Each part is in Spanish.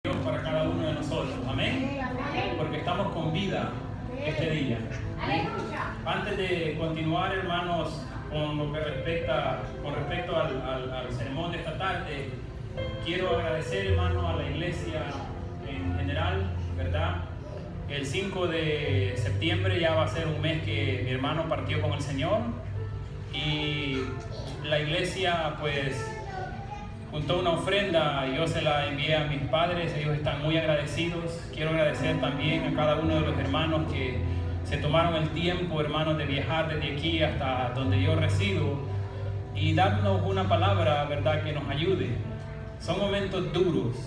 Dios para cada uno de nosotros, amén, porque estamos con vida este día. Antes de continuar, hermanos, con lo que respecto al sermón de esta tarde, quiero agradecer, hermano, a la iglesia en general, ¿verdad? El 5 de septiembre ya va a ser un mes que mi hermano partió con el Señor y la iglesia pues juntó una ofrenda y yo se la envié a mis padres. Ellos están muy agradecidos. Quiero agradecer también a cada uno de los hermanos que se tomaron el tiempo, hermanos, de viajar desde aquí hasta donde yo resido y darnos una palabra, ¿verdad?, que nos ayude. Son momentos duros,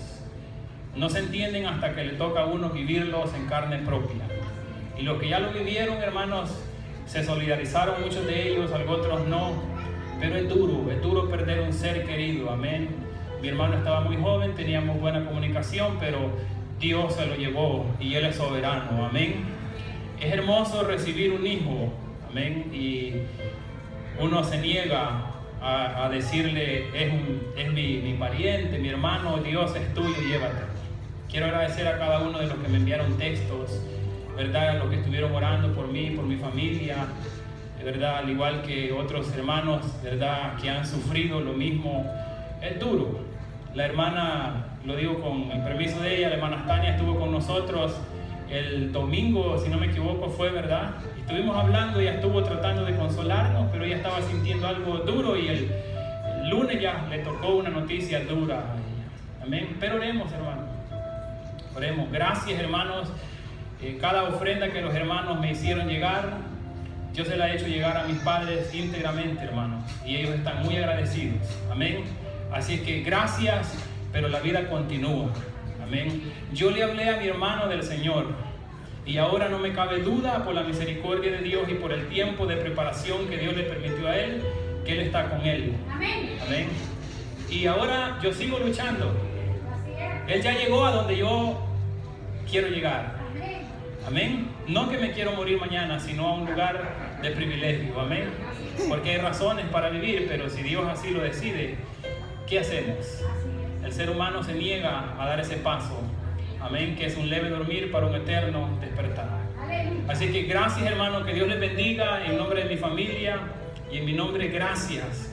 no se entienden hasta que le toca a uno vivirlos en carne propia. Y los que ya lo vivieron, hermanos, se solidarizaron, muchos de ellos, otros no. Pero es duro perder un ser querido, amén. Mi hermano estaba muy joven, teníamos buena comunicación, pero Dios se lo llevó y Él es soberano, amén. Es hermoso recibir un hijo, amén, y uno se niega a decirle, es mi pariente, mi hermano, Dios es tuyo, llévatelo. Quiero agradecer a cada uno de los que me enviaron textos, ¿verdad?, a los que estuvieron orando por mí, por mi familia, ¿verdad?, al igual que otros hermanos, ¿verdad?, que han sufrido lo mismo. Es duro. La hermana, lo digo con el permiso de ella, la hermana Tania estuvo con nosotros el domingo, si no me equivoco fue, ¿verdad? Y estuvimos hablando, ella estuvo tratando de consolarnos, pero ella estaba sintiendo algo duro y el lunes ya le tocó una noticia dura a ella. Amén. Pero oremos, hermanos. Oremos. Gracias, hermanos. Cada ofrenda que los hermanos me hicieron llegar, yo se la he hecho llegar a mis padres íntegramente, hermanos, y ellos están muy agradecidos, amén. Así es que gracias, pero la vida continúa, amén. Yo le hablé a mi hermano del Señor, y ahora no me cabe duda, por la misericordia de Dios y por el tiempo de preparación que Dios le permitió a él, que Él está con él, amén. Amén. Y ahora yo sigo luchando. Él ya llegó a donde yo quiero llegar, amén. No que me quiero morir mañana, sino a un lugar de privilegio, amén. Porque hay razones para vivir, pero si Dios así lo decide, ¿qué hacemos? El ser humano se niega a dar ese paso, amén, que es un leve dormir para un eterno despertar. Así que gracias, hermano, que Dios les bendiga en nombre de mi familia y en mi nombre, gracias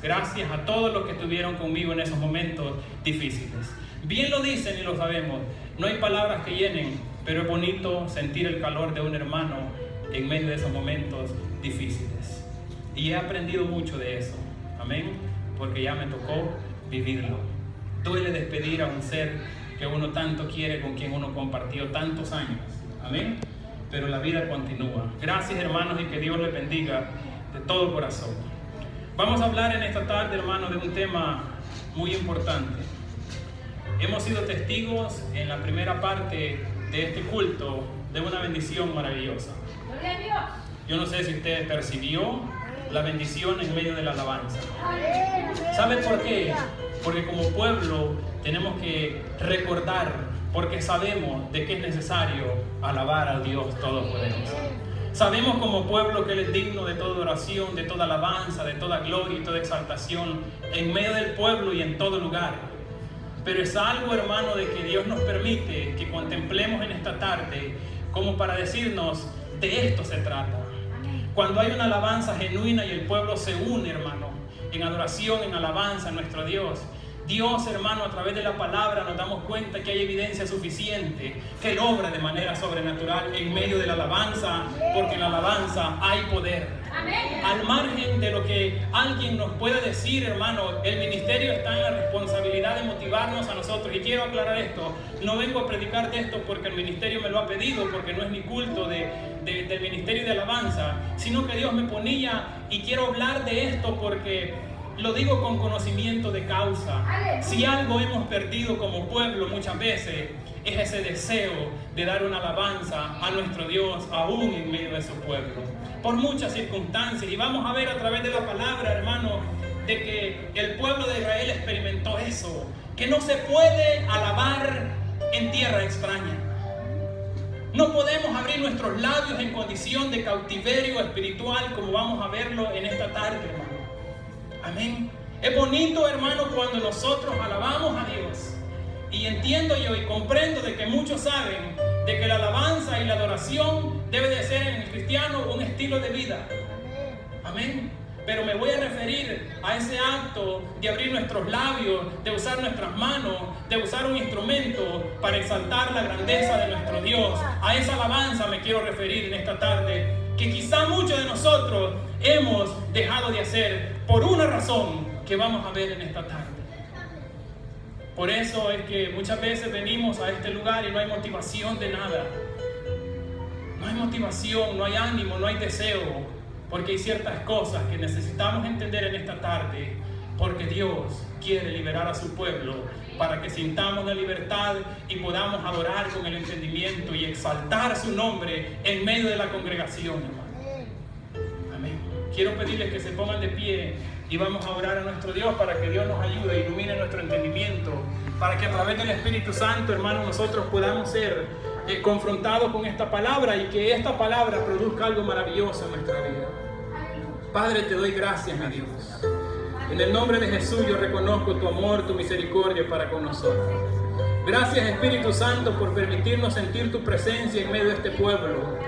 a todos los que estuvieron conmigo en esos momentos difíciles. Bien lo dicen y lo sabemos, no hay palabras que llenen, pero es bonito sentir el calor de un hermano en medio de esos momentos difíciles. Y he aprendido mucho de eso, amén, porque ya me tocó vivirlo. Duele despedir a un ser que uno tanto quiere, con quien uno compartió tantos años, amén, pero la vida continúa. Gracias, hermanos, y que Dios les bendiga de todo corazón. Vamos a hablar en esta tarde, hermanos, de un tema muy importante. Hemos sido testigos en la primera parte de este culto de una bendición maravillosa. Yo no sé si usted percibió la bendición en medio de la alabanza. ¿Sabe por qué? Porque como pueblo tenemos que recordar, porque sabemos de que es necesario alabar al Dios Todopoderoso. Sabemos como pueblo que Él es digno de toda oración, de toda alabanza, de toda gloria y toda exaltación en medio del pueblo y en todo lugar. Pero es algo, hermano, de que Dios nos permite que contemplemos en esta tarde como para decirnos, de esto se trata. Cuando hay una alabanza genuina y el pueblo se une, hermano, en adoración, en alabanza a nuestro Dios. Dios, hermano, a través de la palabra nos damos cuenta que hay evidencia suficiente, que Él obra de manera sobrenatural en medio de la alabanza, porque en la alabanza hay poder. Amén. Al margen de lo que alguien nos pueda decir, hermano, el ministerio está en la responsabilidad de motivarnos a nosotros. Y quiero aclarar esto, no vengo a predicar de esto porque el ministerio me lo ha pedido, porque no es mi culto del ministerio de alabanza, sino que Dios me ponía y quiero hablar de esto porque lo digo con conocimiento de causa. Si algo hemos perdido como pueblo muchas veces es ese deseo de dar una alabanza a nuestro Dios aún en medio de su pueblo, por muchas circunstancias. Y vamos a ver a través de la palabra, hermano, de que el pueblo de Israel experimentó eso, que no se puede alabar en tierra extraña. No podemos abrir nuestros labios en condición de cautiverio espiritual como vamos a verlo en esta tarde, hermano. Amén. Es bonito, hermano, cuando nosotros alabamos a Dios Y entiendo yo y comprendo de que muchos saben de que la alabanza y la adoración debe de ser en el cristiano un estilo de vida. Amén. Pero me voy a referir a ese acto de abrir nuestros labios, de usar nuestras manos, de usar un instrumento para exaltar la grandeza de nuestro Dios. A esa alabanza me quiero referir en esta tarde, que quizá muchos de nosotros hemos dejado de hacer por una razón que vamos a ver en esta tarde. Por eso es que muchas veces venimos a este lugar y no hay motivación de nada. No hay motivación, no hay ánimo, no hay deseo. Porque hay ciertas cosas que necesitamos entender en esta tarde, porque Dios quiere liberar a su pueblo para que sintamos la libertad y podamos adorar con el entendimiento y exaltar su nombre en medio de la congregación, hermano. Amén. Quiero pedirles que se pongan de pie y vamos a orar a nuestro Dios para que Dios nos ayude, ilumine nuestro entendimiento, para que a través del Espíritu Santo, hermano, nosotros podamos ser confrontados con esta palabra y que esta palabra produzca algo maravilloso en nuestra vida. Padre, te doy gracias, mi Dios. En el nombre de Jesús yo reconozco tu amor, tu misericordia para con nosotros. Gracias, Espíritu Santo, por permitirnos sentir tu presencia en medio de este pueblo.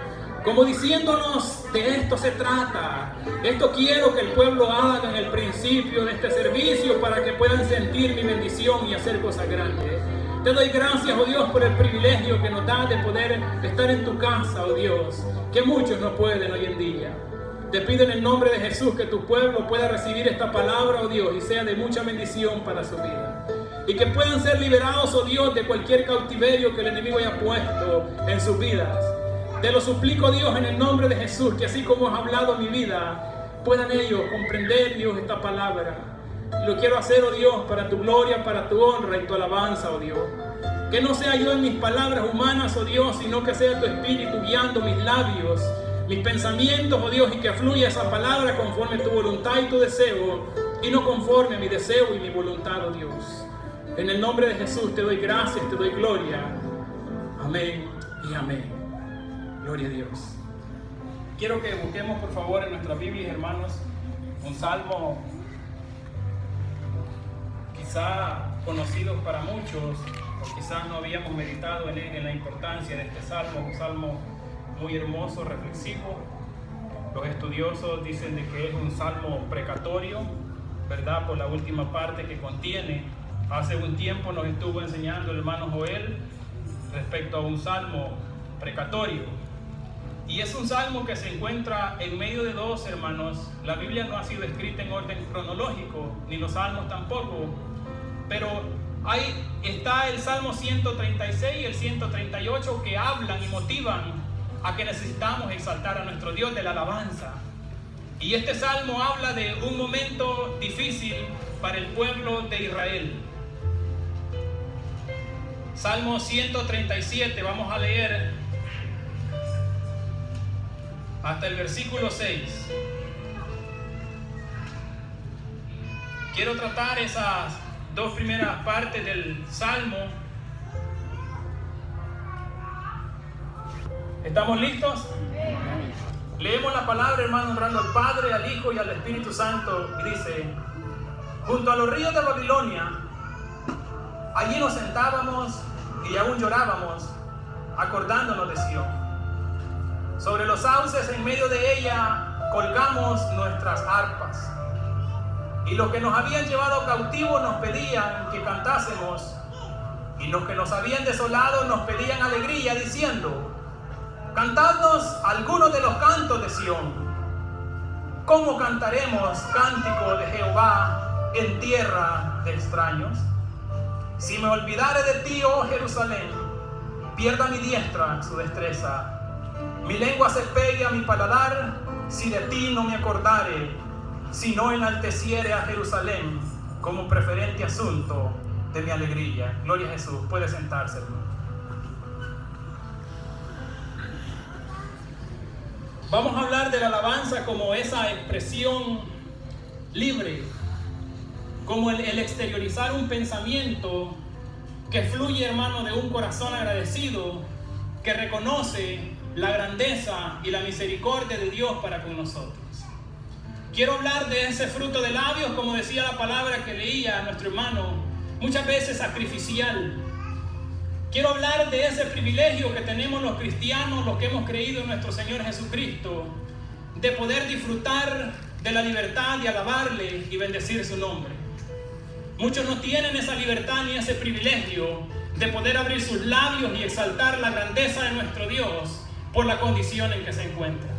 Como diciéndonos, de esto se trata. Esto quiero que el pueblo haga en el principio de este servicio para que puedan sentir mi bendición y hacer cosas grandes. Te doy gracias, oh Dios, por el privilegio que nos da de poder estar en tu casa, oh Dios, que muchos no pueden hoy en día. Te pido en el nombre de Jesús que tu pueblo pueda recibir esta palabra, oh Dios, y sea de mucha bendición para su vida. Y que puedan ser liberados, oh Dios, de cualquier cautiverio que el enemigo haya puesto en sus vidas. Te lo suplico, Dios, en el nombre de Jesús, que así como has hablado a mi vida, puedan ellos comprender, Dios, esta palabra. Y lo quiero hacer, oh Dios, para tu gloria, para tu honra y tu alabanza, oh Dios. Que no sea yo en mis palabras humanas, oh Dios, sino que sea tu Espíritu guiando mis labios, mis pensamientos, oh Dios, y que fluya esa palabra conforme tu voluntad y tu deseo, y no conforme a mi deseo y mi voluntad, oh Dios. En el nombre de Jesús te doy gracias, te doy gloria. Amén y amén. Gloria a Dios. Quiero que busquemos, por favor, en nuestras Biblias, hermanos, un salmo quizá conocido para muchos, o quizás no habíamos meditado en la importancia de este salmo, un salmo muy hermoso, reflexivo. Los estudiosos dicen de que es un salmo precatorio, ¿verdad? Por la última parte que contiene. Hace un tiempo nos estuvo enseñando el hermano Joel respecto a un salmo precatorio. Y es un salmo que se encuentra en medio de dos, hermanos. La Biblia no ha sido escrita en orden cronológico, ni los salmos tampoco. Pero ahí está el Salmo 136 y el 138 que hablan y motivan a que necesitamos exaltar a nuestro Dios de la alabanza. Y este salmo habla de un momento difícil para el pueblo de Israel. Salmo 137, vamos a leer hasta el versículo 6. Quiero tratar esas dos primeras partes del salmo. ¿Estamos listos? Leemos la palabra, hermano, honrando al Padre, al Hijo y al Espíritu Santo. Y dice: junto a los ríos de Babilonia, allí nos sentábamos y aún llorábamos, acordándonos de Sión. Sobre los sauces en medio de ella colgamos nuestras arpas. Y los que nos habían llevado cautivos nos pedían que cantásemos, y los que nos habían desolado nos pedían alegría, diciendo: cantadnos algunos de los cantos de Sión. ¿Cómo cantaremos cántico de Jehová en tierra de extraños? Si me olvidare de ti, oh Jerusalén, pierda mi diestra su destreza. Mi lengua se pegue a mi paladar, si de ti no me acordare, si no enalteciere a Jerusalén como preferente asunto de mi alegría. Gloria a Jesús. Puede sentarse, hermano. Vamos a hablar de la alabanza como esa expresión libre, como el exteriorizar un pensamiento que fluye, hermano, de un corazón agradecido que reconoce la grandeza y la misericordia de Dios para con nosotros. Quiero hablar de ese fruto de labios, como decía la palabra que leía nuestro hermano, muchas veces sacrificial, Quiero hablar de ese privilegio que tenemos los cristianos, los que hemos creído en nuestro Señor Jesucristo, de poder disfrutar de la libertad de alabarle y bendecir su nombre. Muchos no tienen esa libertad ni ese privilegio de poder abrir sus labios y exaltar la grandeza de nuestro Dios por la condición en que se encuentra.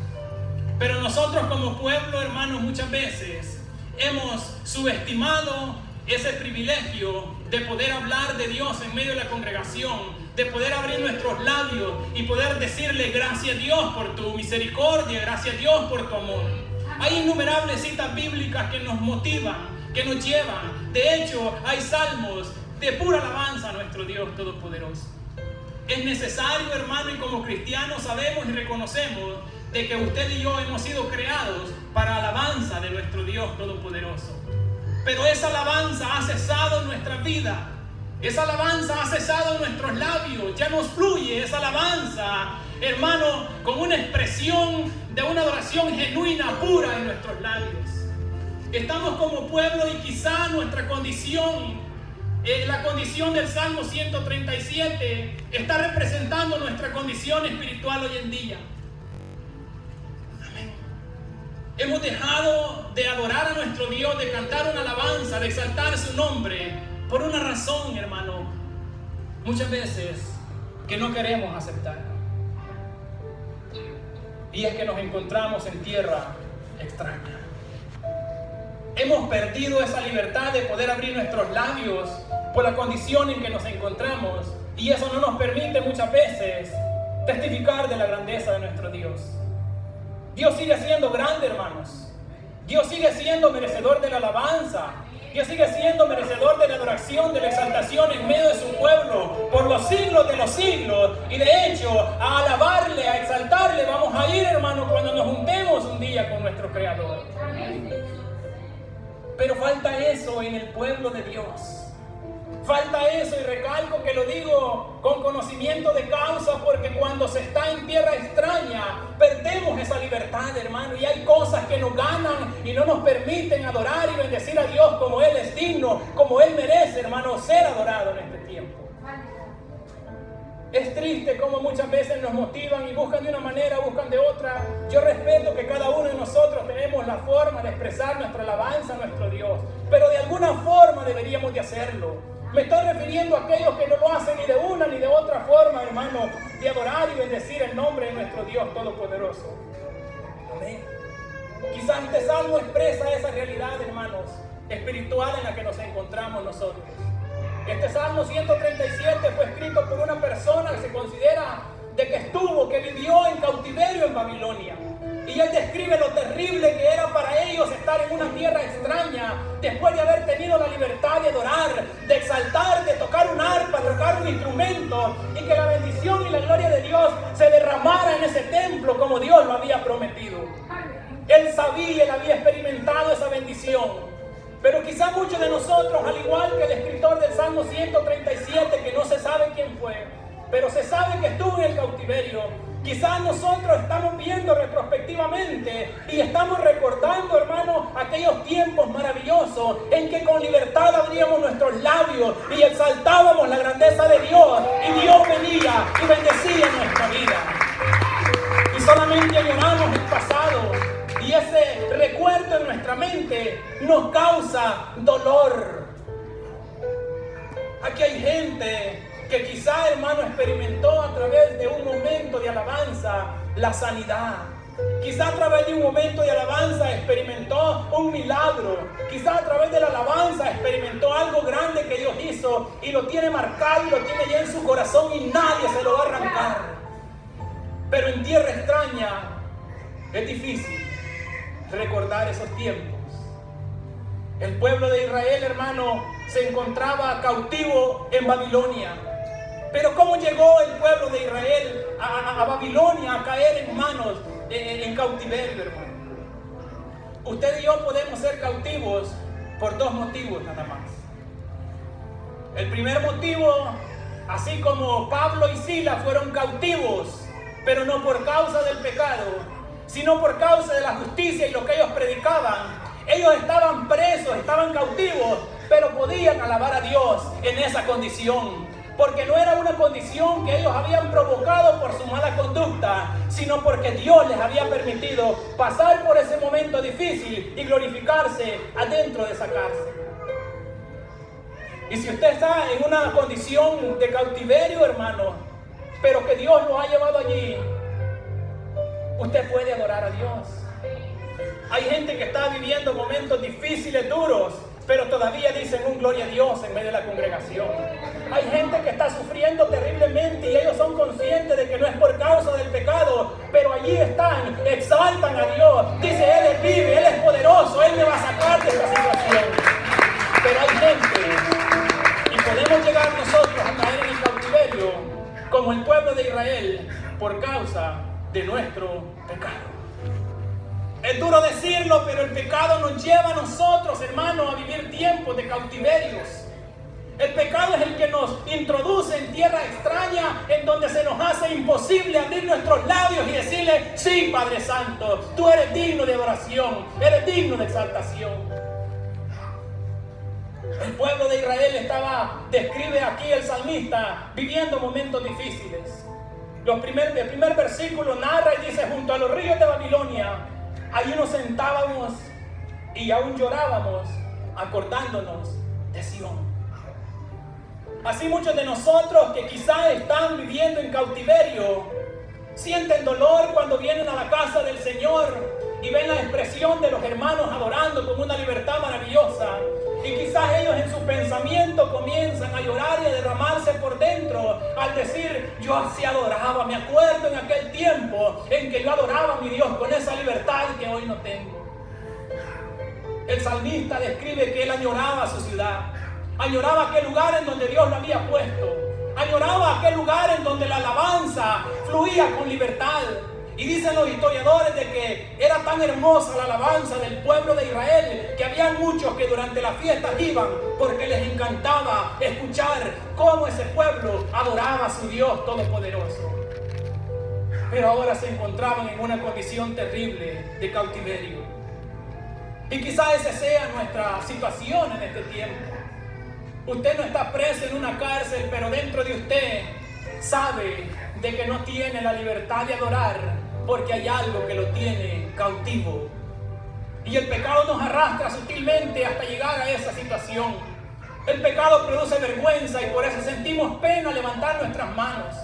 Pero nosotros como pueblo, hermanos, muchas veces hemos subestimado ese privilegio de poder hablar de Dios en medio de la congregación, de poder abrir nuestros labios y poder decirle gracias a Dios por tu misericordia, gracias a Dios por tu amor. Hay innumerables citas bíblicas que nos motivan, que nos llevan. De hecho, hay salmos de pura alabanza a nuestro Dios Todopoderoso. Es necesario, hermano, y como cristianos sabemos y reconocemos de que usted y yo hemos sido creados para alabanza de nuestro Dios Todopoderoso. Pero esa alabanza ha cesado en nuestra vida. Esa alabanza ha cesado en nuestros labios. Ya nos fluye esa alabanza, hermano, con una expresión de una adoración genuina, pura en nuestros labios. Estamos como pueblo y quizá nuestra condición, la condición del Salmo 137, está representando nuestra condición espiritual hoy en día. Hemos dejado de adorar a nuestro Dios, de cantar una alabanza, de exaltar su nombre, por una razón, hermano, muchas veces que no queremos aceptar. Y es que nos encontramos en tierra extraña. Hemos perdido esa libertad de poder abrir nuestros labios por la condición en que nos encontramos. Y eso no nos permite muchas veces testificar de la grandeza de nuestro Dios. Dios sigue siendo grande, hermanos. Dios sigue siendo merecedor de la alabanza. Dios sigue siendo merecedor de la adoración, de la exaltación en medio de su pueblo por los siglos de los siglos. Y de hecho, a alabarle, a exaltarle vamos a ir, hermanos, cuando nos juntemos un día con nuestro Creador. Pero falta eso en el pueblo de Dios. Falta eso, y recalco que lo digo con conocimiento de causa, porque cuando se está en tierra extraña perdemos esa libertad, hermano, y hay cosas que nos ganan y no nos permiten adorar y bendecir a Dios como Él es digno, como Él merece, hermano, ser adorado en este tiempo. Es triste como muchas veces nos motivan y buscan de una manera, buscan de otra. Yo respeto que cada uno de nosotros tenemos la forma de expresar nuestra alabanza a nuestro Dios, pero de alguna forma deberíamos de hacerlo. Me estoy refiriendo a aquellos que no lo hacen ni de una ni de otra forma, hermano, de adorar y bendecir el nombre de nuestro Dios Todopoderoso. Amén. Quizás este salmo expresa esa realidad, hermanos, espiritual en la que nos encontramos nosotros. Este Salmo 137 fue escrito por una persona que se considera de que vivió en cautiverio en Babilonia. Y él describe lo terrible que era para ellos estar en una tierra extraña, después de haber tenido la libertad de adorar, de exaltar, de tocar un arpa, de tocar un instrumento, y que la bendición y la gloria de Dios se derramara en ese templo como Dios lo había prometido. Él sabía, él había experimentado esa bendición. Pero quizá muchos de nosotros, al igual que el escritor del Salmo 137, que no se sabe quién fue, pero se sabe que estuvo en el cautiverio, quizás nosotros estamos viendo retrospectivamente y estamos recordando, hermanos, aquellos tiempos maravillosos en que con libertad abríamos nuestros labios y exaltábamos la grandeza de Dios, y Dios venía y bendecía nuestra vida. Y solamente añoramos el pasado, y ese recuerdo en nuestra mente nos causa dolor. Aquí hay gente que quizá, hermano, experimentó a través de un momento de alabanza la sanidad. Quizá a través de un momento de alabanza experimentó un milagro. Quizá a través de la alabanza experimentó algo grande que Dios hizo y lo tiene marcado y lo tiene ya en su corazón y nadie se lo va a arrancar. Pero en tierra extraña es difícil recordar esos tiempos. El pueblo de Israel, hermano, se encontraba cautivo en Babilonia. Pero ¿cómo llegó el pueblo de Israel a Babilonia a caer en manos, en cautiverio, hermano? Usted y yo podemos ser cautivos por dos motivos nada más. El primer motivo, así como Pablo y Silas fueron cautivos, pero no por causa del pecado, sino por causa de la justicia y lo que ellos predicaban. Ellos estaban presos, estaban cautivos, pero podían alabar a Dios en esa condición. Porque no era una condición que ellos habían provocado por su mala conducta, sino porque Dios les había permitido pasar por ese momento difícil y glorificarse adentro de esa cárcel. Y si usted está en una condición de cautiverio, hermano, pero que Dios lo ha llevado allí, usted puede adorar a Dios. Hay gente que está viviendo momentos difíciles, duros, pero todavía dicen un gloria a Dios en medio de la congregación. Hay gente que está sufriendo terriblemente y ellos son conscientes de que no es por causa del pecado, pero allí están, exaltan a Dios. Dice, Él es vive, Él es poderoso, Él me va a sacar de esta situación. Pero hay gente, y podemos llegar nosotros a caer en el cautiverio, como el pueblo de Israel, por causa de nuestro pecado. Es duro decirlo, pero el pecado nos lleva a nosotros, hermanos, a vivir tiempos de cautiverios. El pecado es el que nos introduce en tierra extraña, en donde se nos hace imposible abrir nuestros labios y decirle, sí, Padre Santo, tú eres digno de adoración, eres digno de exaltación. El pueblo de Israel describe aquí el salmista, viviendo momentos difíciles. El primer versículo narra y dice, junto a los ríos de Babilonia, allí nos sentábamos y aún llorábamos, acordándonos de Sión. Así muchos de nosotros que quizás están viviendo en cautiverio, sienten dolor cuando vienen a la casa del Señor y ven la expresión de los hermanos adorando con una libertad maravillosa. Y quizás ellos en su pensamiento comienzan a llorar y a derramarse por dentro al decir, yo así adoraba, me acuerdo en aquel tiempo en que yo adoraba a mi Dios con esa libertad que hoy no tengo. El salmista describe que él añoraba su ciudad, añoraba aquel lugar en donde Dios lo había puesto, añoraba aquel lugar en donde la alabanza fluía con libertad. Y dicen los historiadores de que era tan hermosa la alabanza del pueblo de Israel que había muchos que durante las fiestas iban porque les encantaba escuchar cómo ese pueblo adoraba a su Dios todopoderoso. Pero ahora se encontraban en una condición terrible de cautiverio. Y quizás esa sea nuestra situación en este tiempo. Usted no está preso en una cárcel, pero dentro de usted sabe de que no tiene la libertad de adorar porque hay algo que lo tiene cautivo. Y el pecado nos arrastra sutilmente hasta llegar a esa situación. El pecado produce vergüenza y por eso sentimos pena levantar nuestras manos.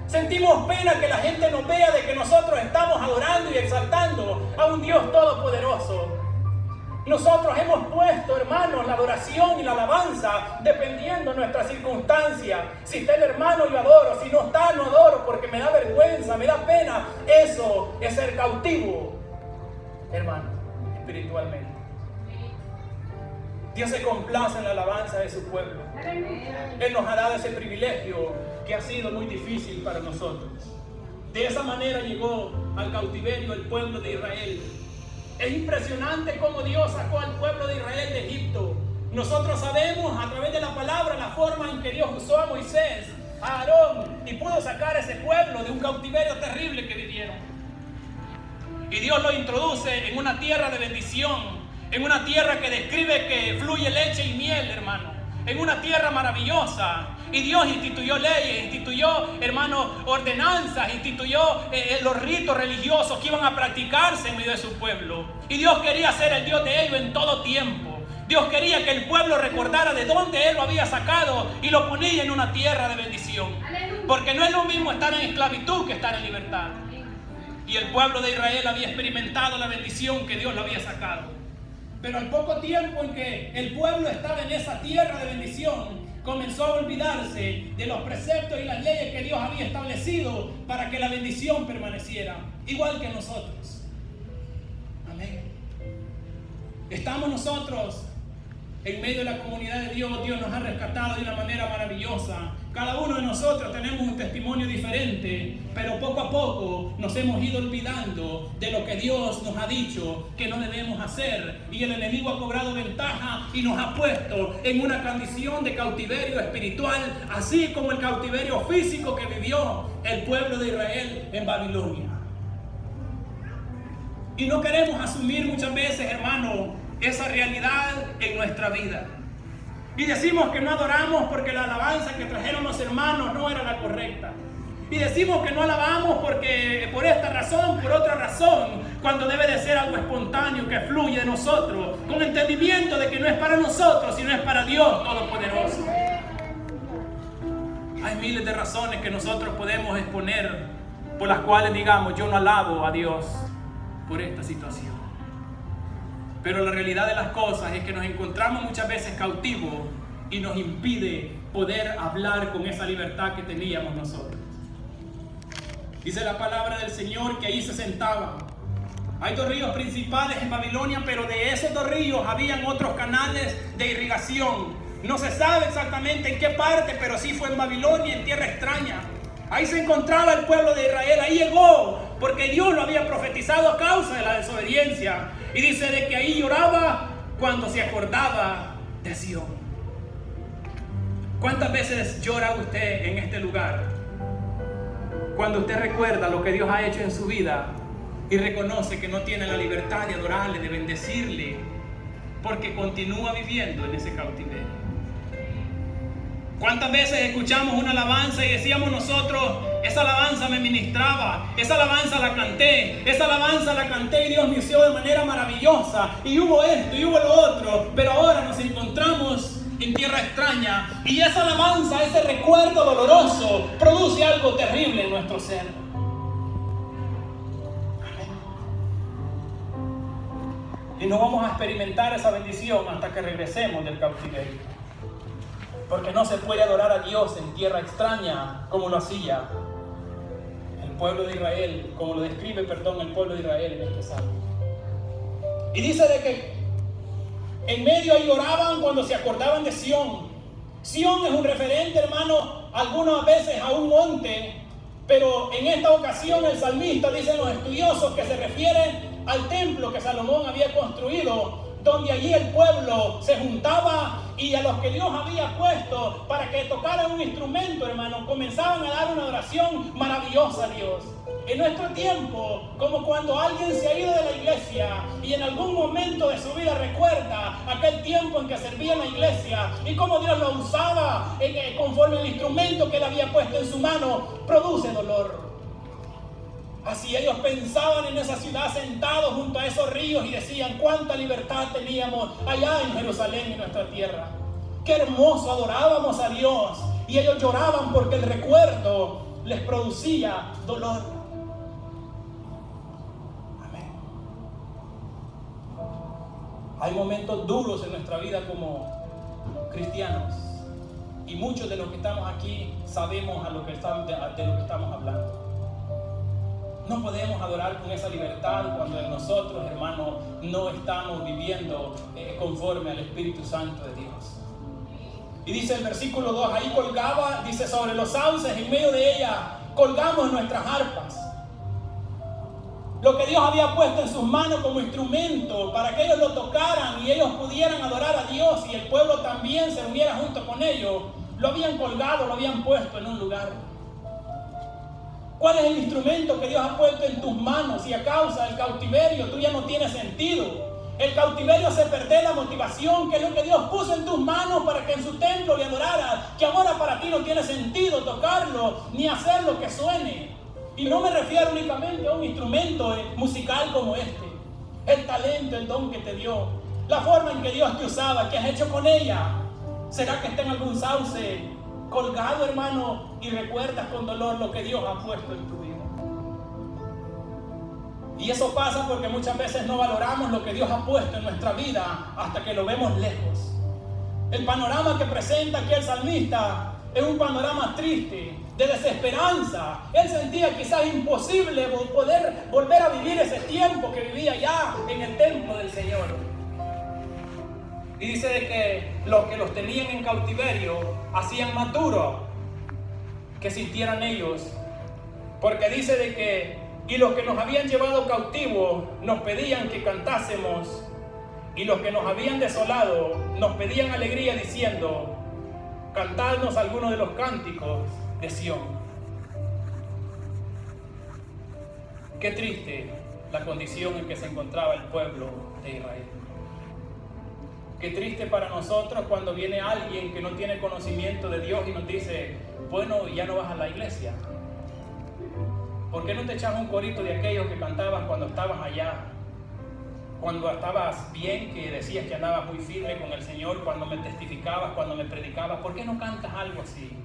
Sentimos pena que la gente nos vea de que nosotros estamos adorando y exaltando a un Dios todopoderoso. Nosotros hemos puesto, hermanos, la adoración y la alabanza dependiendo de nuestras circunstancias. Si está el hermano, yo adoro. Si no está, no adoro porque me da vergüenza, me da pena. Eso es ser cautivo, hermano, espiritualmente. Dios se complace en la alabanza de su pueblo. Él nos ha dado ese privilegio que ha sido muy difícil para nosotros. De esa manera llegó al cautiverio el pueblo de Israel. Es impresionante cómo Dios sacó al pueblo de Israel de Egipto. Nosotros sabemos a través de la palabra la forma en que Dios usó a Moisés, a Aarón, y pudo sacar a ese pueblo de un cautiverio terrible que vivieron. Y Dios lo introduce en una tierra de bendición, en una tierra que describe que fluye leche y miel, hermano, en una tierra maravillosa. Y Dios instituyó leyes, instituyó, hermano, ordenanzas, instituyó los ritos religiosos que iban a practicarse en medio de su pueblo. Y Dios quería ser el Dios de ellos en todo tiempo. Dios quería que el pueblo recordara de dónde Él lo había sacado y lo ponía en una tierra de bendición. Porque no es lo mismo estar en esclavitud que estar en libertad. Y el pueblo de Israel había experimentado la bendición que Dios lo había sacado. Pero al poco tiempo en que el pueblo estaba en esa tierra de bendición, comenzó a olvidarse de los preceptos y las leyes que Dios había establecido para que la bendición permaneciera, igual que nosotros. Amén. Estamos nosotros en medio de la comunidad de Dios. Dios nos ha rescatado de una manera maravillosa. Cada uno de nosotros tenemos un testimonio diferente, pero poco a poco nos hemos ido olvidando de lo que Dios nos ha dicho que no debemos hacer. Y el enemigo ha cobrado ventaja y nos ha puesto en una condición de cautiverio espiritual, así como el cautiverio físico que vivió el pueblo de Israel en Babilonia. Y no queremos asumir muchas veces, hermano, esa realidad en nuestra vida. Y decimos que no adoramos porque la alabanza que trajeron los hermanos no era la correcta. Y decimos que no alabamos porque por esta razón, por otra razón, cuando debe de ser algo espontáneo que fluye de nosotros, con entendimiento de que no es para nosotros, sino es para Dios Todopoderoso. Hay miles de razones que nosotros podemos exponer por las cuales digamos, yo no alabo a Dios por esta situación. Pero la realidad de las cosas es que nos encontramos muchas veces cautivos y nos impide poder hablar con esa libertad que teníamos nosotros. Dice la palabra del Señor que ahí se sentaban. Hay 2 ríos principales en Babilonia, pero de esos 2 ríos habían otros canales de irrigación. No se sabe exactamente en qué parte, pero sí fue en Babilonia, en tierra extraña. Ahí se encontraba el pueblo de Israel, ahí llegó, porque Dios lo había profetizado a causa de la desobediencia. Y dice de que ahí lloraba cuando se acordaba de Sión. ¿Cuántas veces llora usted en este lugar? Cuando usted recuerda lo que Dios ha hecho en su vida y reconoce que no tiene la libertad de adorarle, de bendecirle, porque continúa viviendo en ese cautiverio. ¿Cuántas veces escuchamos una alabanza y decíamos nosotros, esa alabanza me ministraba, esa alabanza la canté y Dios me usó de manera maravillosa, y hubo esto y hubo lo otro, pero ahora nos encontramos en tierra extraña y esa alabanza, ese recuerdo doloroso produce algo terrible en nuestro ser? Y no vamos a experimentar esa bendición hasta que regresemos del cautiverio. Porque no se puede adorar a Dios en tierra extraña como lo hacía el pueblo de Israel, como lo describe, el pueblo de Israel en este salmo. Y dice de que en medio ahí lloraban cuando se acordaban de Sión. Sión es un referente, hermano, algunas veces a un monte, pero en esta ocasión el salmista, dicen los estudiosos, que se refiere al templo que Salomón había construido, donde allí el pueblo se juntaba y a los que Dios había puesto para que tocaran un instrumento, hermano, comenzaban a dar una adoración maravillosa a Dios. En nuestro tiempo, como cuando alguien se ha ido de la iglesia y en algún momento de su vida recuerda aquel tiempo en que servía en la iglesia y cómo Dios lo usaba conforme el instrumento que él había puesto en su mano, produce dolor. Así ellos pensaban en esa ciudad sentados junto a esos ríos y decían cuánta libertad teníamos allá en Jerusalén, en nuestra tierra. Qué hermoso, adorábamos a Dios. Y ellos lloraban porque el recuerdo les producía dolor. Amén. Hay momentos duros en nuestra vida como cristianos. Y muchos de los que estamos aquí sabemos de lo que estamos hablando. No podemos adorar con esa libertad cuando en nosotros, hermanos, no estamos viviendo conforme al Espíritu Santo de Dios. Y dice el versículo 2, ahí colgaba, dice, sobre los sauces, en medio de ella, colgamos nuestras arpas. Lo que Dios había puesto en sus manos como instrumento para que ellos lo tocaran y ellos pudieran adorar a Dios y el pueblo también se uniera junto con ellos, lo habían colgado, lo habían puesto en un lugar. ¿Cuál es el instrumento que Dios ha puesto en tus manos? Y a causa del cautiverio tú ya no tienes sentido. El cautiverio hace perder la motivación, que es lo que Dios puso en tus manos para que en su templo le adoraras, que ahora para ti no tiene sentido tocarlo ni hacer lo que suene. Y no me refiero únicamente a un instrumento musical como este. El talento, el don que te dio, la forma en que Dios te usaba, ¿qué has hecho con ella? ¿Será que está en algún sauce colgado, hermano, y recuerdas con dolor lo que Dios ha puesto en tu vida? Y eso pasa porque muchas veces no valoramos lo que Dios ha puesto en nuestra vida hasta que lo vemos lejos. El panorama que presenta aquí el salmista es un panorama triste, de desesperanza. Él sentía quizás imposible poder volver a vivir ese tiempo que vivía ya en el templo del Señor. Y dice de que los que los tenían en cautiverio hacían más duro que sintieran ellos. Porque dice de que, y los que nos habían llevado cautivos nos pedían que cantásemos, y los que nos habían desolado nos pedían alegría diciendo, cantadnos algunos de los cánticos de Sión. Qué triste la condición en que se encontraba el pueblo de Israel. Qué triste para nosotros cuando viene alguien que no tiene conocimiento de Dios y nos dice, bueno, ya no vas a la iglesia. ¿Por qué no te echas un corito de aquellos que cantabas cuando estabas allá? Cuando estabas bien, que decías que andabas muy firme con el Señor, cuando me testificabas, cuando me predicabas. ¿Por qué no cantas algo así?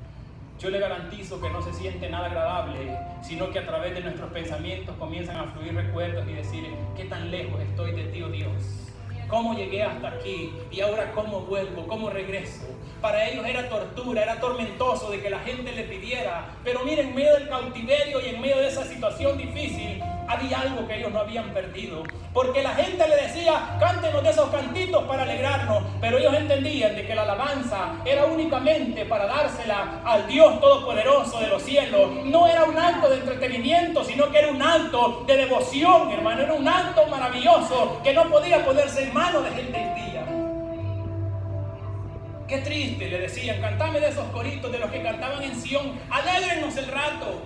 Yo le garantizo que no se siente nada agradable, sino que a través de nuestros pensamientos comienzan a fluir recuerdos y decir, ¿qué tan lejos estoy de ti, oh Dios? ¿Cómo llegué hasta aquí? Y ahora ¿cómo vuelvo? ¿Cómo regreso? Para ellos era tortura, era tormentoso de que la gente le pidiera. Pero miren, en medio del cautiverio y en medio de esa situación difícil, había algo que ellos no habían perdido. Porque la gente le decía, cántenos de esos cantitos para alegrarnos. Pero ellos entendían de que la alabanza era únicamente para dársela al Dios Todopoderoso de los cielos. No era un acto de entretenimiento, sino que era un acto de devoción, hermano. Era un acto maravilloso que no podía ponerse en manos de gente impía. Qué triste, le decían, cantame de esos coritos de los que cantaban en Sión, alégrenos el rato.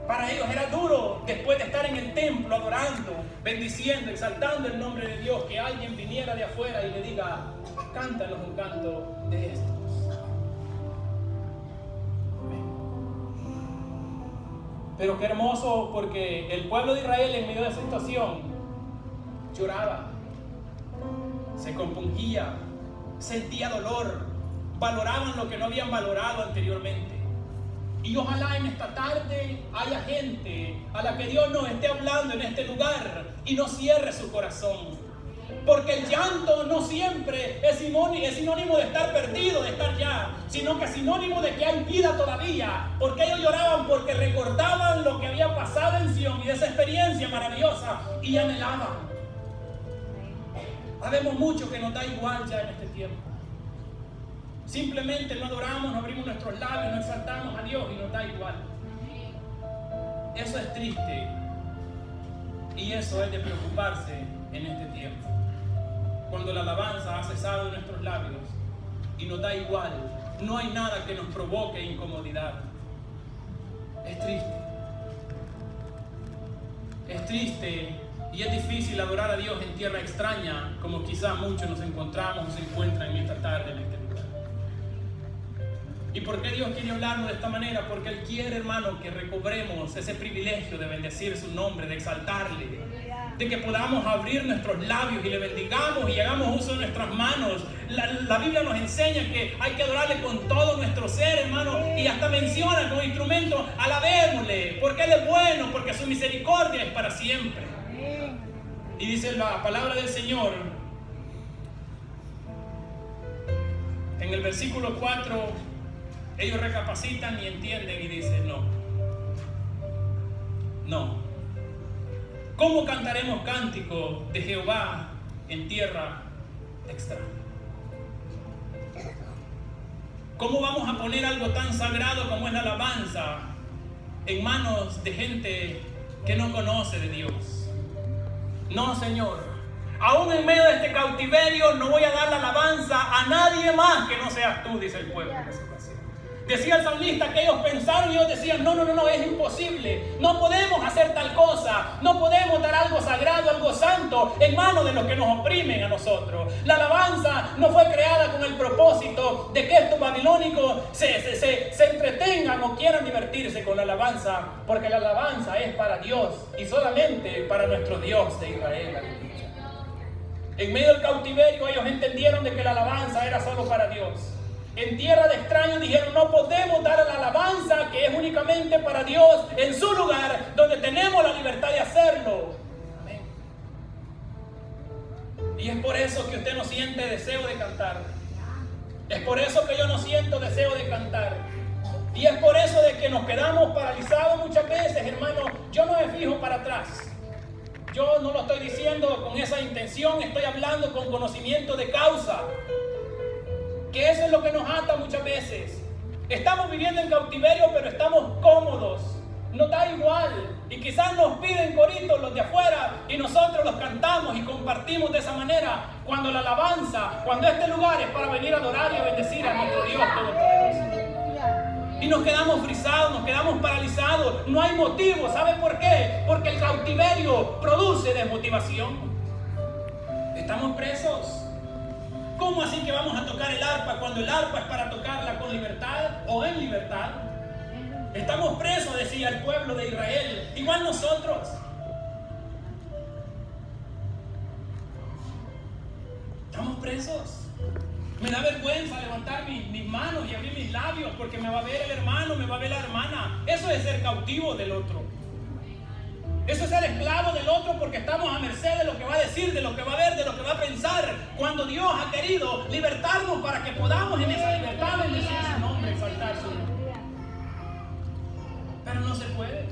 Para ellos era duro, después de estar en el templo adorando, bendiciendo, exaltando el nombre de Dios, que alguien viniera de afuera y le diga, cántanos un canto de estos. Pero qué hermoso, porque el pueblo de Israel en medio de esa situación lloraba, se compungía, sentía dolor, valoraban lo que no habían valorado anteriormente. Y ojalá en esta tarde haya gente a la que Dios nos esté hablando en este lugar y no cierre su corazón. Porque el llanto no siempre es sinónimo de estar perdido, de estar ya, sino que es sinónimo de que hay vida todavía. Porque ellos lloraban porque recordaban lo que había pasado en Sión y esa experiencia maravillosa y anhelaban. Sabemos mucho que nos da igual ya en este tiempo. Simplemente no adoramos, no abrimos nuestros labios, no exaltamos a Dios y nos da igual. Eso es triste y eso es de preocuparse en este tiempo. Cuando la alabanza ha cesado en nuestros labios y nos da igual, no hay nada que nos provoque incomodidad. Es triste. Es triste y es difícil adorar a Dios en tierra extraña, como quizá muchos nos encontramos o se encuentran en esta tarde en este lugar. ¿Y por qué Dios quiere hablarnos de esta manera? Porque Él quiere, hermano, que recobremos ese privilegio de bendecir su nombre, de exaltarle, de que podamos abrir nuestros labios y le bendigamos y hagamos uso de nuestras manos. La Biblia nos enseña que hay que adorarle con todo nuestro ser, hermano, y hasta menciona como instrumento, alabémosle, porque Él es bueno, porque su misericordia es para siempre. Y dice la palabra del Señor en el versículo 4, ellos recapacitan y entienden y dicen, no. ¿Cómo cantaremos cántico de Jehová en tierra extraña? ¿Cómo vamos a poner algo tan sagrado como es la alabanza en manos de gente que no conoce de Dios? No, Señor. Aún en medio de este cautiverio no voy a dar la alabanza a nadie más que no seas tú, dice el pueblo en esa ocasión. Decía el salmista que ellos pensaron y ellos decían, no, es imposible. No podemos hacer tal cosa. No podemos dar algo sagrado, algo santo en manos de los que nos oprimen a nosotros. La alabanza no fue creada con el propósito de que estos babilónicos se entretengan o quieran divertirse con la alabanza, porque la alabanza es para Dios y solamente para nuestro Dios de Israel. En medio del cautiverio ellos entendieron de que la alabanza era solo para Dios. En tierra de extraños dijeron, no podemos dar la alabanza que es únicamente para Dios en su lugar, donde tenemos la libertad de hacerlo. Amén. Y es por eso que usted no siente deseo de cantar. Es por eso que yo no siento deseo de cantar. Y es por eso de que nos quedamos paralizados muchas veces, hermano. Yo no me fijo para atrás. Yo no lo estoy diciendo con esa intención, estoy hablando con conocimiento de causa. Que eso es lo que nos ata muchas veces. Estamos viviendo en cautiverio, pero estamos cómodos. Nos da igual. Y quizás nos piden coritos los de afuera y nosotros los cantamos y compartimos de esa manera. Cuando la alabanza, cuando este lugar es para venir a adorar y a bendecir a nuestro Dios Todopoderoso. Y nos quedamos frisados, nos quedamos paralizados. No hay motivo. ¿Sabe por qué? Porque el cautiverio produce desmotivación. Estamos presos. ¿Cómo así que vamos a tocar el arpa cuando el arpa es para tocarla con libertad o en libertad? Estamos presos, decía el pueblo de Israel, igual nosotros. Estamos presos. Me da vergüenza levantar mis manos y abrir mis labios porque me va a ver el hermano, me va a ver la hermana. Eso es ser cautivo del otro. Eso es ser esclavo del otro porque estamos a merced de lo que va a decir, de lo que va a ver, de lo que va a pensar. Cuando Dios ha querido libertarnos para que podamos en esa libertad bendecir su nombre, exaltar su nombre. Pero no se puede.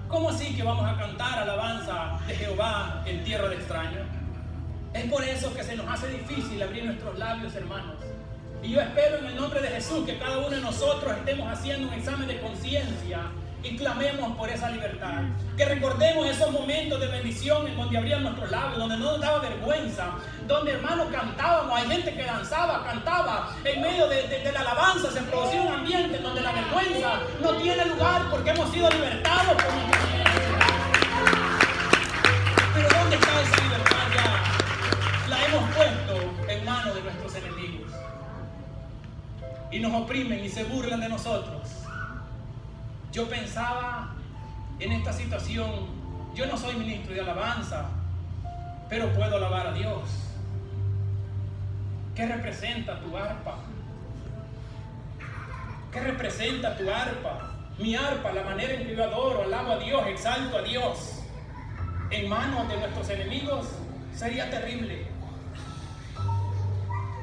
¿Cómo así que vamos a cantar alabanza de Jehová en tierra de extraños? Es por eso que se nos hace difícil abrir nuestros labios, hermanos. Y yo espero en el nombre de Jesús que cada uno de nosotros estemos haciendo un examen de conciencia y clamemos por esa libertad. Que recordemos esos momentos de bendición en donde abrían nuestros labios, donde no nos daba vergüenza, donde, hermanos, cantábamos. Hay gente que danzaba, cantaba. En medio de la alabanza se producía un ambiente en donde la vergüenza no tiene lugar porque hemos sido libertados por nuestra iglesia. Pero ¿dónde está esa libertad ya? La hemos puesto en manos de nuestros enemigos y nos oprimen y se burlan de nosotros. Yo pensaba en esta situación, yo no soy ministro de alabanza, pero puedo alabar a Dios. ¿Qué representa tu arpa? ¿Qué representa tu arpa? Mi arpa, la manera en que yo adoro, alabo a Dios, exalto a Dios, en manos de nuestros enemigos, sería terrible.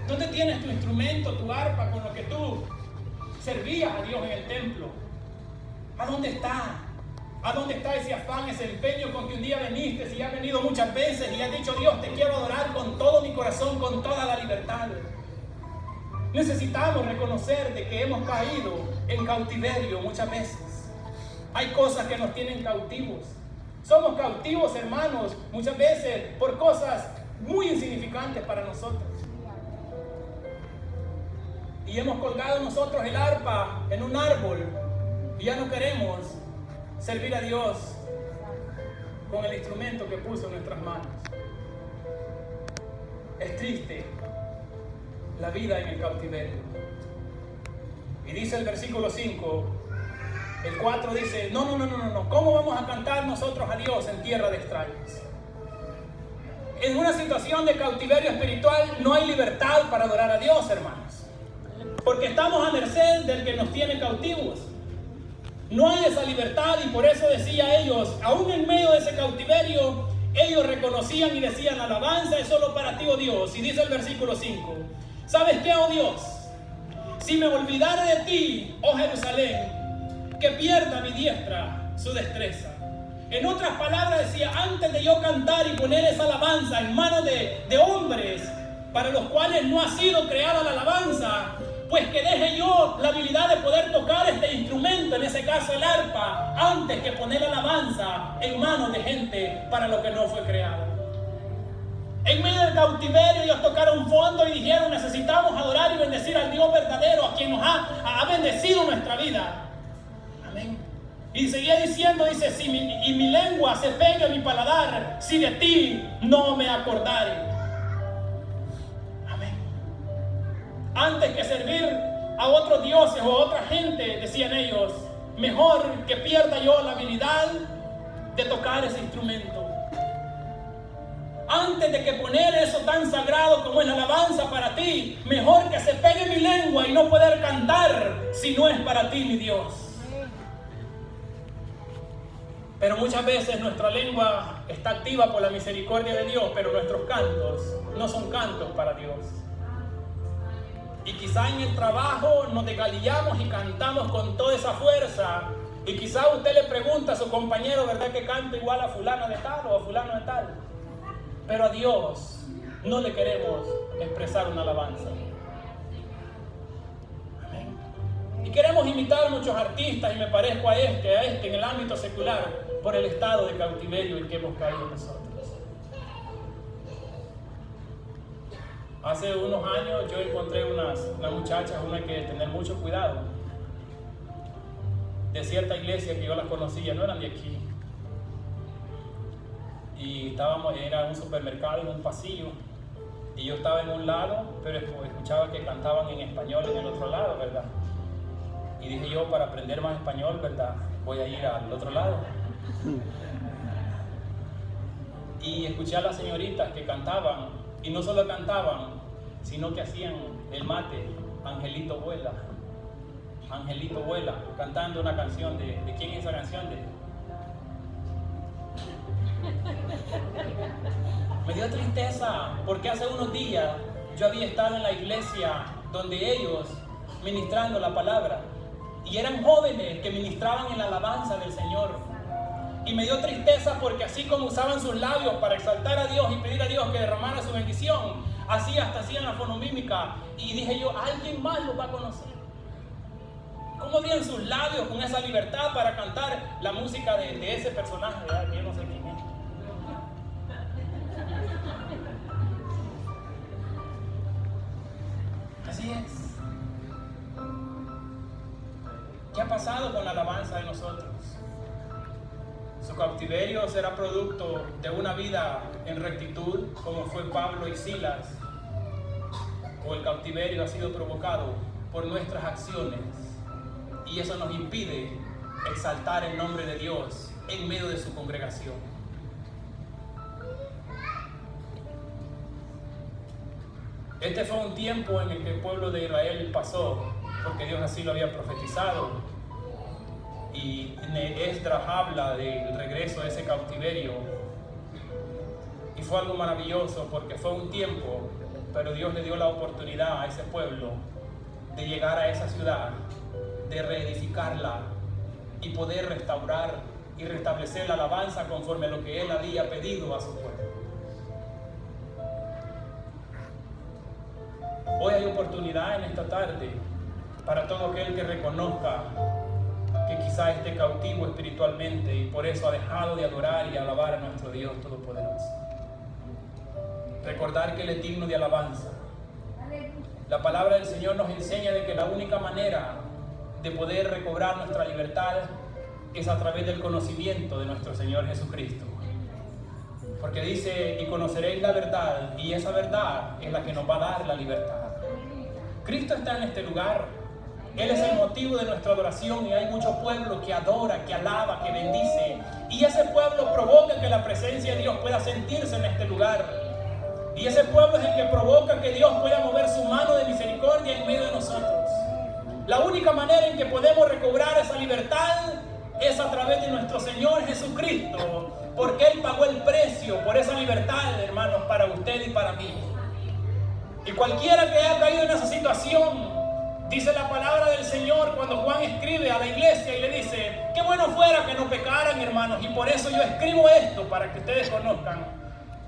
¿Dónde tienes tu instrumento, tu arpa, con lo que tú servías a Dios en el templo? ¿A dónde está? ¿A dónde está ese afán, ese empeño con que un día veniste, si has venido muchas veces y has dicho, Dios, te quiero adorar con todo mi corazón, con toda la libertad? Necesitamos reconocer de que hemos caído en cautiverio muchas veces. Hay cosas que nos tienen cautivos. Somos cautivos, hermanos, muchas veces por cosas muy insignificantes para nosotros. Y hemos colgado nosotros el arpa en un árbol y ya no queremos servir a Dios con el instrumento que puso en nuestras manos. Es triste la vida en el cautiverio. Y dice el versículo 5, el 4 dice, no, ¿cómo vamos a cantar nosotros a Dios en tierra de extraños? En una situación de cautiverio espiritual no hay libertad para adorar a Dios, hermanos. Porque estamos a merced del que nos tiene cautivos. No hay esa libertad y por eso decía ellos, aún en medio de ese cautiverio, ellos reconocían y decían, alabanza es solo para ti, oh Dios. Y dice el versículo 5, ¿sabes qué, oh Dios? Si me olvidare de ti, oh Jerusalén, que pierda mi diestra su destreza. En otras palabras decía, antes de yo cantar y poner esa alabanza en manos de hombres para los cuales no ha sido creada la alabanza, pues que deje yo la habilidad de poder tocar este instrumento, en ese caso el arpa, antes que poner la alabanza en manos de gente para lo que no fue creado. En medio del cautiverio ellos tocaron fondo y dijeron, necesitamos adorar y bendecir al Dios verdadero, a quien nos ha bendecido nuestra vida. Amén. Y seguía diciendo, dice, y mi lengua se pegue a mi paladar, si de ti no me acordare. Antes que servir a otros dioses o a otra gente, decían ellos, mejor que pierda yo la habilidad de tocar ese instrumento. Antes de que poner eso tan sagrado como es la alabanza para ti, mejor que se pegue mi lengua y no poder cantar si no es para ti, mi Dios. Pero muchas veces nuestra lengua está activa por la misericordia de Dios, pero nuestros cantos no son cantos para Dios. Y quizá en el trabajo nos desgalillamos y cantamos con toda esa fuerza. Y quizá usted le pregunta a su compañero, ¿verdad que canta igual a fulano de tal o a fulano de tal? Pero a Dios no le queremos expresar una alabanza. Amén. Y queremos imitar a muchos artistas, y me parezco a este en el ámbito secular, por el estado de cautiverio en que hemos caído nosotros. Hace unos años yo encontré unas muchachas, una que tener mucho cuidado, de cierta iglesia que yo las conocía, no eran de aquí. Y era un supermercado en un pasillo, Y yo estaba en un lado, pero escuchaba que cantaban en español en el otro lado, ¿verdad? Y dije yo, para aprender más español, ¿verdad? Voy a ir al otro lado. Y escuché a las señoritas que cantaban, y no solo cantaban, sino que hacían el mate, Angelito vuela, cantando una canción ¿de quién es esa canción? Me dio tristeza, porque hace unos días yo había estado en la iglesia donde ellos ministrando la palabra, y eran jóvenes que ministraban en la alabanza del Señor. Y me dio tristeza porque así como usaban sus labios para exaltar a Dios y pedir a Dios que derramara su bendición, así hasta hacían la fonomímica. Y dije yo, alguien más lo va a conocer. ¿Cómo abrían sus labios con esa libertad para cantar la música de ese personaje? Que yo no sé quién es. Así es. ¿Qué ha pasado con la alabanza de nosotros? Su cautiverio será producto de una vida en rectitud, como fue Pablo y Silas, o el cautiverio ha sido provocado por nuestras acciones, y eso nos impide exaltar el nombre de Dios en medio de su congregación. Este fue un tiempo en el que el pueblo de Israel pasó, porque Dios así lo había profetizado. Y Esdras habla del regreso de ese cautiverio. Y fue algo maravilloso porque fue un tiempo, pero Dios le dio la oportunidad a ese pueblo de llegar a esa ciudad, de reedificarla y poder restaurar y restablecer la alabanza conforme a lo que Él había pedido a su pueblo. Hoy hay oportunidad en esta tarde para todo aquel que reconozca que quizá esté cautivo espiritualmente y por eso ha dejado de adorar y alabar a nuestro Dios Todopoderoso. Recordar que Él es digno de alabanza. La palabra del Señor nos enseña de que la única manera de poder recobrar nuestra libertad es a través del conocimiento de nuestro Señor Jesucristo. Porque dice, y conoceréis la verdad, y esa verdad es la que nos va a dar la libertad. Cristo está en este lugar. Él es el motivo de nuestra adoración y hay mucho pueblo que adora, que alaba, que bendice. Y ese pueblo provoca que la presencia de Dios pueda sentirse en este lugar. Y ese pueblo es el que provoca que Dios pueda mover su mano de misericordia en medio de nosotros. La única manera en que podemos recobrar esa libertad es a través de nuestro Señor Jesucristo, porque Él pagó el precio por esa libertad, hermanos, para usted y para mí. Y cualquiera que haya caído en esa situación, dice la palabra del Señor cuando Juan escribe a la iglesia y le dice, qué bueno fuera que no pecaran, hermanos, y por eso yo escribo esto para que ustedes conozcan.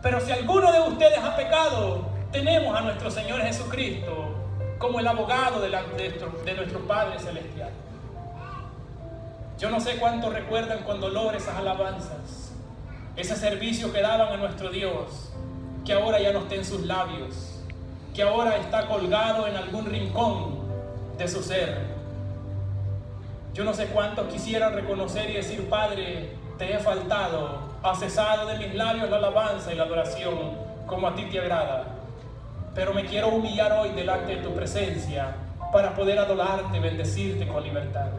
Pero si alguno de ustedes ha pecado, tenemos a nuestro Señor Jesucristo como el abogado de nuestro Padre Celestial. Yo no sé cuánto recuerdan con dolor esas alabanzas, ese servicio que daban a nuestro Dios, que ahora ya no está en sus labios, que ahora está colgado en algún rincón de su ser. Yo no sé cuántos quisieran reconocer y decir, Padre, te he faltado, has cesado de mis labios la alabanza y la adoración como a ti te agrada, pero me quiero humillar hoy delante de tu presencia para poder adorarte, bendecirte con libertad.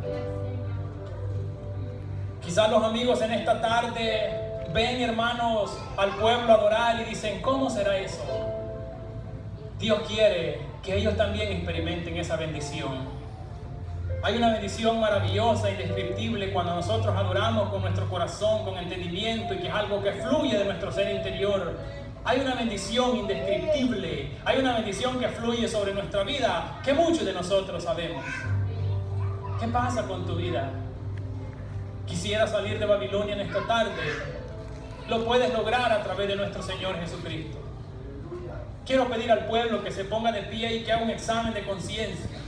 Quizás los amigos en esta tarde ven, hermanos, al pueblo adorar y dicen, ¿cómo será eso? Dios quiere que ellos también experimenten esa bendición. Hay una bendición maravillosa, indescriptible, cuando nosotros adoramos con nuestro corazón, con entendimiento, y que es algo que fluye de nuestro ser interior. Hay una bendición indescriptible, hay una bendición que fluye sobre nuestra vida, que muchos de nosotros sabemos. ¿Qué pasa con tu vida? Quisiera salir de Babilonia en esta tarde. Lo puedes lograr a través de nuestro Señor Jesucristo. Quiero pedir al pueblo que se ponga de pie y que haga un examen de conciencia.